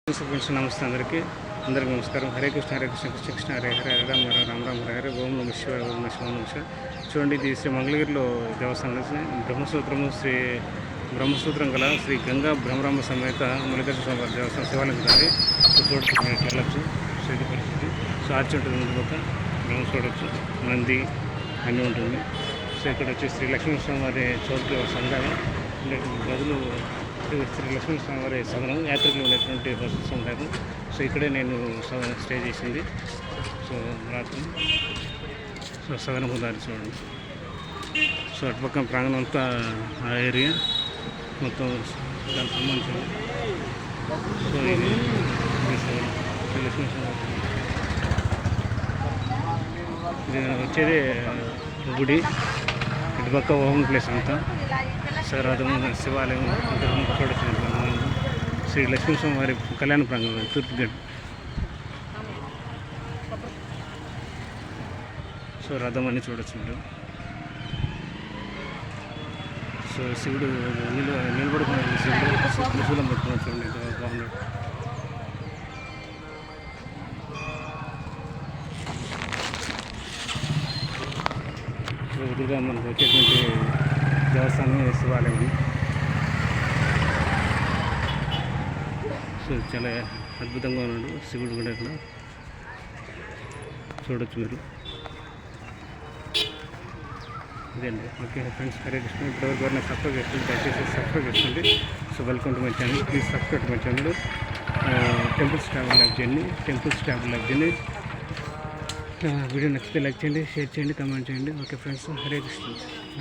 Friends నమస్తే అందరికీ నమస్కారం. హరే కృష్ణ కృష్ణ కృష్ణ హరే హరే హరే రామ రామ రామ హరే హరే ఓం నమ శివాయ ఓం నమ శివ నమ శివ. చూడండి, ఇది శ్రీ మంగళగిరిలో దేవస్థానం బ్రహ్మసూత్రం గల శ్రీ గంగా బ్రహ్మరామ సమేత మల్లికార్జున స్వామి దేవస్థానం శివాలయం దారి. చూడొచ్చు, మనకి వెళ్ళచ్చు. సో ఇది పరిస్థితి. సో ఆర్చి ఉంటుంది, ముందు పక్క బ్రహ్మ చూడవచ్చు, నంది అన్నీ ఉంటుంది. సో ఇక్కడ వచ్చి శ్రీ లక్ష్మీస్వామి వారి చౌకి సంఘాలు గదులు, శ్రీ లక్ష్మీస్వామి వారి సదనం, యాత్రికులు ఉండేటువంటి బస్సెస్ ఉంటారు. సో ఇక్కడే నేను స్టే చేసింది. సో రాత్రి సదనం దారి చూడండి. సో అటుపక్క ప్రాంగణం అంతా ఆ ఏరియా మొత్తం దానికి సంబంధించింది. సో ఇది శ్రీ లక్ష్మీస్వామి ఇది వచ్చేది గుడి. ఇటుపక్క ఓపెన్ ప్లేస్ అంతా రథం, శివాలయం చూడొచ్చు. శ్రీ లక్ష్మీస్వామి వారి కళ్యాణ ప్రాంగణం, తూర్పు గేట్. సో రథం అని చూడొచ్చు మీరు. సో శివుడు నిలబడుకున్న శివుడు త్రిశూలం పట్టుకున్నాడు చూడండి, బాగున్నాడు. సో ఎదురుగా మనకు వచ్చేటువంటి దేవస్థానం శివాలయం. సో చాలా అద్భుతంగా ఉన్నాడు శివుడు కూడా ఇక్కడ చూడొచ్చు మీరు. ఇదండి. Okay friends, Hare Krishna. ఇప్పటివరకు ఎవరైనా సబ్స్క్రైబ్ చేసుకోండి, దయచేసి సబ్స్క్రైబ్ చేసుకోండి. So welcome to my channel. Please subscribe to my channel. Temples travel like చేయండి. వీడియో నచ్చితే లైక్ చేయండి, షేర్ చేయండి, కామెంట్ చేయండి. Okay friends, Hare Krishna.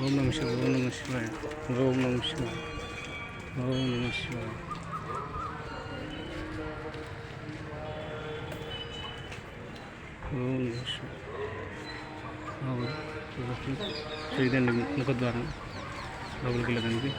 ఓం నమ శివాయ ఓం నమ శివాయ ఓం నమ శివాయ ఓం నమ శివాయ ఓం నమ శివాయ. సో ఇదండి ముఖద్వారం, లోపలికి వెళ్ళడానికి.